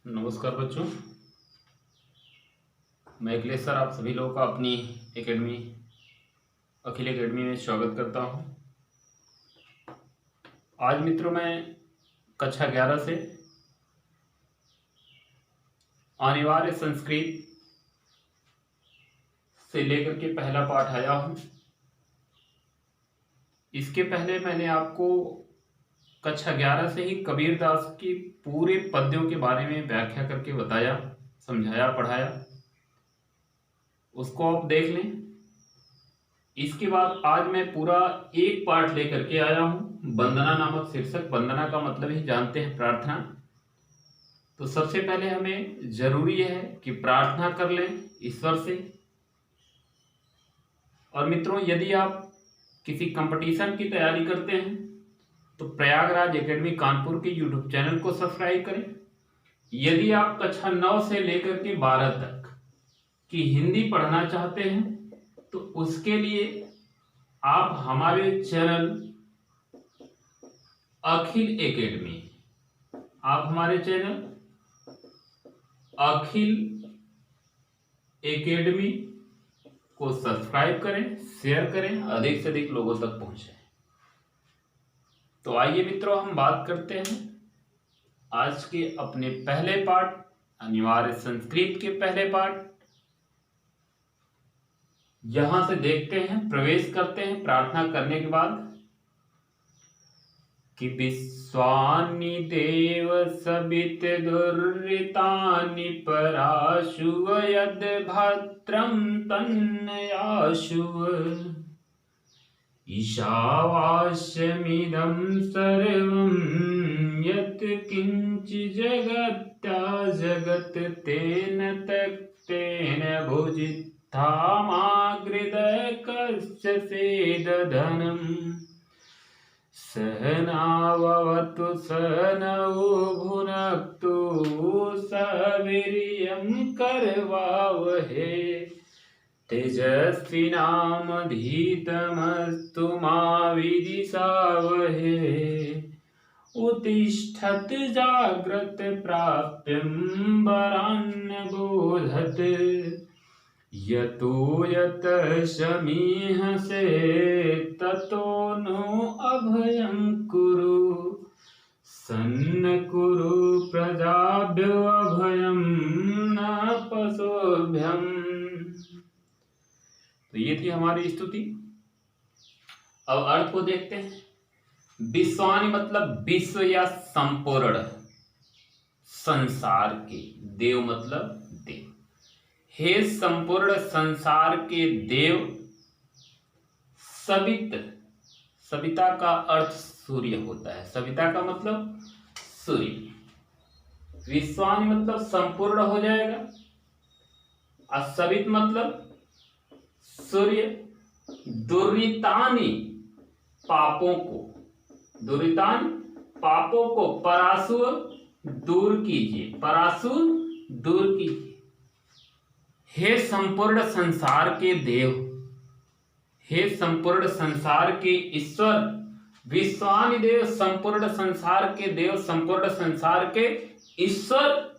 नमस्कार बच्चों, मैं अखिलेश सर आप सभी लोगों का अपनी एकेडमी अखिल एकेडमी में स्वागत करता हूं। आज मित्रों मैं कक्षा 11 से अनिवार्य संस्कृत से लेकर के पहला पाठ आया हूं। इसके पहले मैंने आपको कक्षा 11 से ही कबीरदास की पूरे पद्यों के बारे में व्याख्या करके बताया, समझाया, पढ़ाया। उसको आप देख लें। इसके बाद आज मैं पूरा एक पाठ लेकर के आया हूं, वंदना नामक शीर्षक। वंदना का मतलब ही जानते हैं, प्रार्थना। तो सबसे पहले हमें जरूरी है कि प्रार्थना कर लें ईश्वर से। और मित्रों, यदि आप किसी कंपटीशन की तैयारी करते हैं तो प्रयागराज एकेडमी कानपुर के यूट्यूब चैनल को सब्सक्राइब करें। यदि आप कक्षा 9 से लेकर के 12 तक की हिंदी पढ़ना चाहते हैं तो उसके लिए आप हमारे चैनल अखिल एकेडमी को सब्सक्राइब करें, शेयर करें, अधिक से अधिक लोगों तक पहुंचे। तो आइए मित्रों, हम बात करते हैं आज के अपने पहले पाठ, अनिवार्य संस्कृत के पहले पाठ। यहां से देखते हैं, प्रवेश करते हैं प्रार्थना करने के बाद कि विश्वानि देव सबित दुर्रितानि पराशुव यद भद्रं तन्नयाशुव ईशावास्यमिदं सर्वं यत् किंचि जगत्या जगत् तेन तक्तेन भुजित्थामाग्रिदकस्य सेदधनम् सहनावतु सहनौ भुनक्तु सवीर्यं करवावहे तेजस्विनामधीतमस्तु मा विद्विषावहे उत्तिष्ठत् जाग्रत् प्राप्यं वरान्न बोधत् यतो यतः समीहसे ततो नो अभयं कुरु सन्नकुरु प्रजाभ्यो अभयं न पशुभ्यं। तो ये थी हमारी स्तुति। अब अर्थ को देखते हैं। विश्वानि मतलब विश्व या संपूर्ण संसार के, देव मतलब देव। हे संपूर्ण संसार के देव, सविता का अर्थ सूर्य होता है। सविता का मतलब सूर्य। विश्वानि मतलब संपूर्ण हो जाएगा, और सवित मतलब सूर्य। दुर्रितानि पापों को परासु दूर कीजिए, हे संपूर्ण संसार के देव, हे संपूर्ण संसार के ईश्वर। विश्वानि देव, संपूर्ण संसार के देव, संपूर्ण संसार के ईश्वर।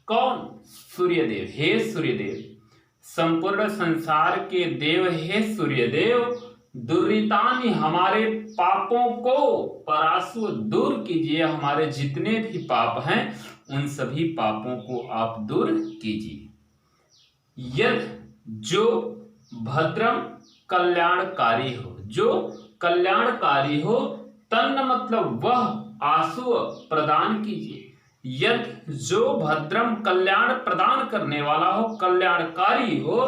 कौन? सूर्यदेव। हे सूर्यदेव, संपूर्ण संसार के देव, हे सूर्यदेव। दुर्रितानि हमारे पापों को परासु दूर कीजिए। हमारे जितने भी पाप हैं उन सभी पापों को आप दूर कीजिए। यद जो भद्रम कल्याणकारी हो, जो कल्याणकारी हो, तन्न मतलब वह आशु प्रदान कीजिए। यद जो भद्रम कल्याण प्रदान करने वाला हो, कल्याणकारी हो,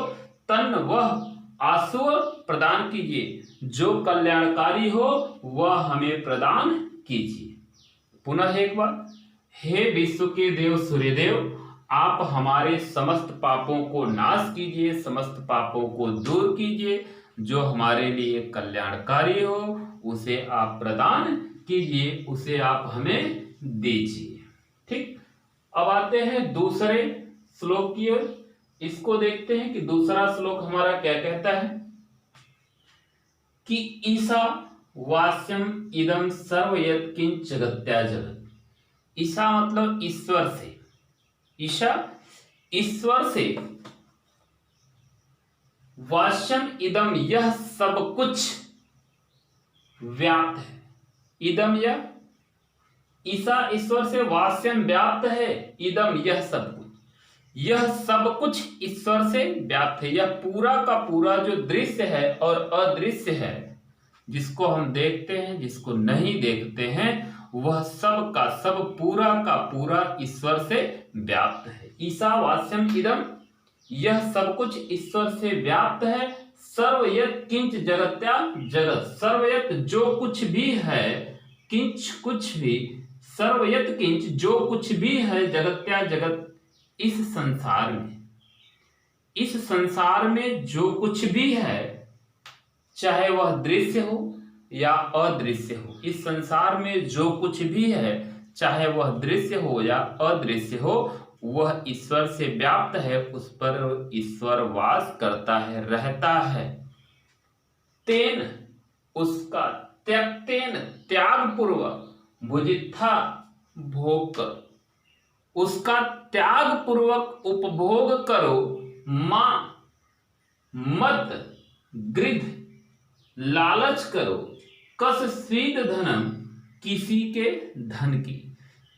तन्न वह आशु प्रदान कीजिए। जो कल्याणकारी हो वह हमें प्रदान कीजिए। पुनः एक बार, हे विश्व के देव सूर्यदेव, आप हमारे समस्त पापों को नाश कीजिए, समस्त पापों को दूर कीजिए। जो हमारे लिए कल्याणकारी हो उसे आप प्रदान कीजिए, उसे आप हमें दीजिए। ठीक। अब आते हैं दूसरे श्लोक की ओर। इसको देखते हैं कि दूसरा श्लोक हमारा क्या कहता है कि ईशा वास्यम इदम सर्व यत्किंच जगत्या जगत। ईशा मतलब ईश्वर से, ईशा ईश्वर से, वाष्यम इदम यह सब कुछ व्याप्त है। इदम यह, ईशा ईश्वर से, वाष्यम व्याप्त है, इदम यह सब कुछ, यह सब कुछ ईश्वर से व्याप्त है। यह पूरा का पूरा जो दृश्य है और अदृश्य है, जिसको हम देखते हैं जिसको नहीं देखते हैं, वह सब का सब पूरा का पूरा ईश्वर से व्याप्त है। ईशा वास्यम इदम, यह सब कुछ ईश्वर से व्याप्त है। सर्वयत किंच जगत्या जगत, सर्वयत जो कुछ भी है, किंच कुछ भी, सर्वयत किंच जो कुछ भी है, जगत्या जगत इस संसार में, इस संसार में जो कुछ भी है, चाहे वह दृश्य हो या अदृश्य हो, इस संसार में जो कुछ भी है, चाहे वह दृश्य हो या अदृश्य हो, वह ईश्वर से व्याप्त है, उस पर ईश्वर वास करता है, रहता है। तेन उसका, त्यक्तेन त्याग पूर्वक, भुजित्था भोग करो, उसका त्याग पूर्वक उपभोग करो। मां मत गृध लालच करो, कस स्वीत धनम, किसी के धन की,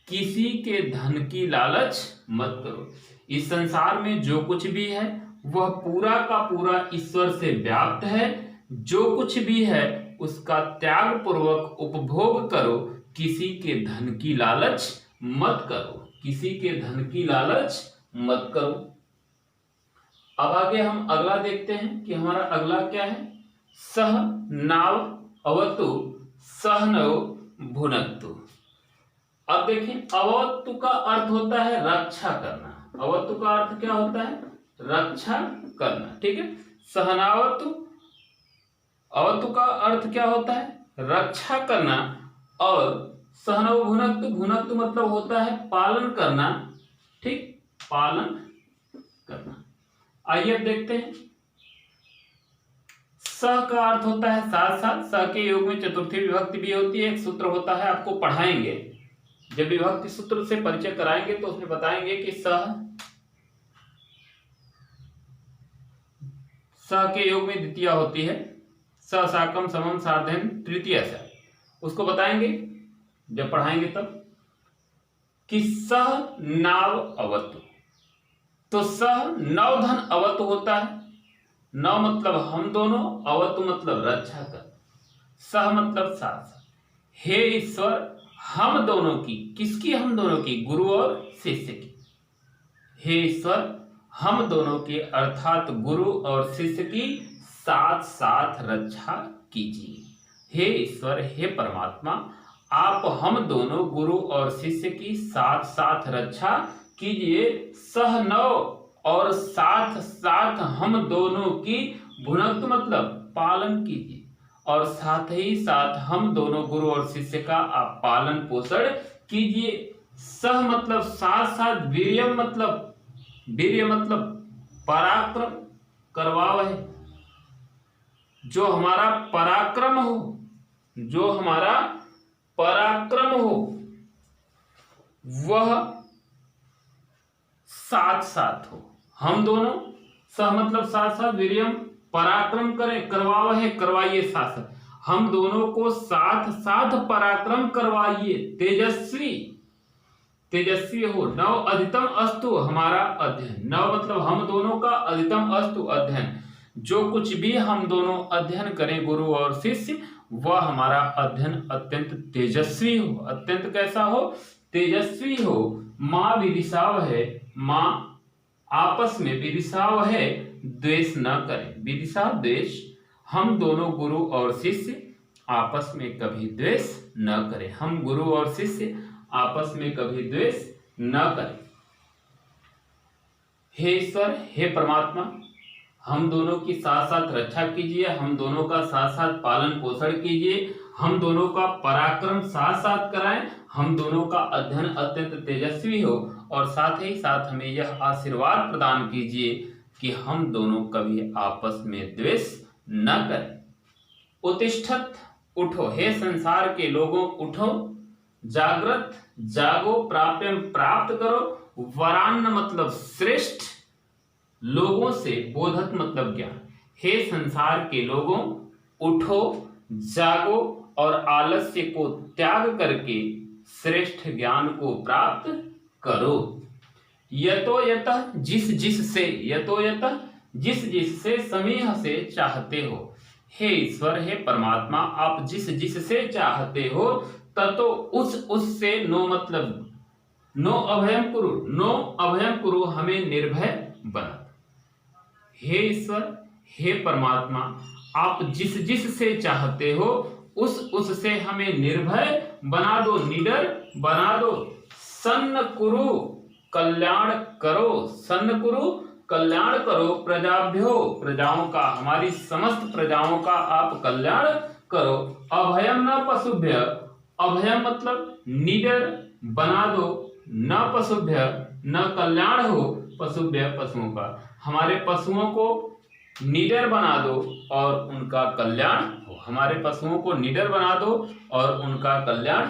किसी के धन की लालच मत करो। इस संसार में जो कुछ भी है वह पूरा का पूरा ईश्वर से व्याप्त है। जो कुछ भी है उसका त्याग पूर्वक उपभोग करो, किसी के धन की लालच मत करो, किसी के धन की लालच मत करो। अब आगे हम अगला देखते हैं कि हमारा अगला क्या है। सह नाव अवतु सह नव भुनक्तु। अब देखें, अवतु का अर्थ होता है रक्षा करना। अवतु का अर्थ क्या होता है? रक्षा करना, ठीक है। सहनावतु, अवतु का अर्थ क्या होता है? रक्षा करना। और सहनव भुनक्तु, भुनक्तु मतलब होता है पालन करना, ठीक, पालन करना। आइए अब देखते हैं। स का अर्थ होता है साथ साथ। स के योग में चतुर्थी विभक्ति भी होती है। एक सूत्र होता है, आपको पढ़ाएंगे जब विभक्ति सूत्र से परिचय कराएंगे तो उसमें बताएंगे कि स के योग में द्वितीय होती है। स साकम समम सार्धन तृतीय स, उसको बताएंगे जब पढ़ाएंगे तब। कि सह नाव अवतु, तो सह नव धन अवतु होता है। नव मतलब हम दोनों, अवतु मतलब रक्षा कर, सह मतलब साथ साथ। हे ईश्वर, हम दोनों की, किसकी? हम दोनों की, गुरु और शिष्य की। हे ईश्वर, हम दोनों की अर्थात गुरु और शिष्य की साथ साथ रक्षा कीजिए। हे ईश्वर, हे परमात्मा, आप हम दोनों गुरु और शिष्य की साथ साथ रक्षा कीजिए। सह नव, और साथ साथ हम दोनों की, भुनक्तु मतलब पालन कीजिए, और साथ ही साथ हम दोनों गुरु और शिष्य का आप पालन पोषण कीजिए। सह मतलब साथ साथ, वीर्यम मतलब, वीर्य मतलब पराक्रम, करवावह, जो हमारा पराक्रम हो, जो हमारा पराक्रम हो वह साथ साथ हो। हम दोनों, सह मतलब साथ साथ, वीर्यम पराक्रम करें, करवावह करवाइए साथ साथ, हम दोनों को साथ साथ पराक्रम करवाइए। तेजस्वी, तेजस्वी हो। नव अधितम अस्तु, हमारा अध्ययन, नव मतलब हम दोनों का, अधितम अस्तु अध्ययन, जो कुछ भी हम दोनों अध्ययन करें गुरु और शिष्य, वह हमारा अध्ययन अत्यंत तेजस्वी हो। अत्यंत कैसा हो? तेजस्वी हो। मां विदिशावह, मां आपस में, विदिशावह द्वेष न करें, विदिशा द्वेष, हम दोनों गुरु और शिष्य आपस में कभी द्वेष न करें, हम गुरु और शिष्य आपस में कभी द्वेष न करें। हे ईश्वर, हे परमात्मा, हम दोनों की साथ साथ रक्षा कीजिए, हम दोनों का साथ साथ पालन पोषण कीजिए, हम दोनों का पराक्रम साथ साथ कराएं, हम दोनों का अध्ययन अत्यंत तेजस्वी हो, और साथ ही साथ हमें यह आशीर्वाद प्रदान कीजिए कि हम दोनों कभी आपस में द्वेष न करें। उत्तिष्ठत, उठो, हे संसार के लोगों उठो, जागृत जागो, प्राप्यम प्राप्त करो, वरान्न मतलब श्रेष्ठ, लोगों से, बोधत मतलब ज्ञान। हे संसार के लोगों, उठो, जागो और आलस्य को त्याग करके श्रेष्ठ ज्ञान को प्राप्त करो। यतो यतः जिस जिस से, यतो यतः जिस जिस से, समीह से चाहते हो। हे ईश्वर, हे परमात्मा, आप जिस जिस से चाहते हो ततो उस से, नो मतलब नो अभयम कुरु, नो अभयम कुरु, हमें निर्भय बना। हे ईश्वर, हे परमात्मा, आप जिस जिस से चाहते हो उस से हमें निर्भय बना दो, निडर बना दो। सन्न कुरु, कल्याण करो, सन्न कुरु, कल्याण करो, प्रजाभ्यो, प्रजाओं का, हमारी समस्त प्रजाओं का आप कल्याण करो। अभयम न पशुभ्य, अभयम मतलब निडर बना दो, न पशुभ्य, न कल्याण हो पशुभ्य, पशुओं का, हमारे पशुओं को निडर बना दो और उनका कल्याण हो, हमारे पशुओं को निडर बना दो और उनका कल्याण।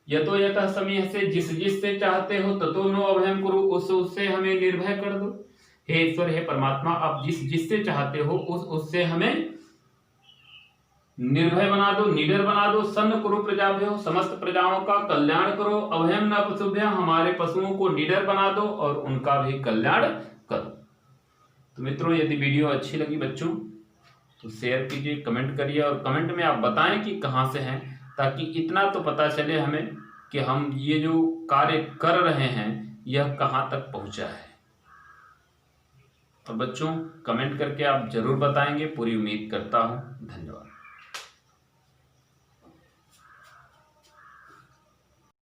यतो यतः समीह से, जिस जिस से चाहते हो, ततो नो अभयम कुरु, उससे हमें निर्भय कर दो। हे ईश्वर, हे परमात्मा, आप जिस जिससे चाहते हो उससे हमें निर्भय बना दो, निडर बना दो। सन्न कुरु प्रजाभ्यो, समस्त प्रजाओं का कल्याण करो। अभयम न पशुभ्य, हमारे पशुओं को निडर बना दो और उनका भी कल्याण करो। तो मित्रों, यदि वीडियो अच्छी लगी बच्चों तो शेयर कीजिए, कमेंट करिए और कमेंट में आप बताएं कि कहाँ से हैं, ताकि इतना तो पता चले हमें कि हम ये जो कार्य कर रहे हैं यह कहाँ तक पहुँचा है। तो बच्चों, कमेंट करके आप जरूर बताएंगे, पूरी उम्मीद करता हूँ। धन्यवाद।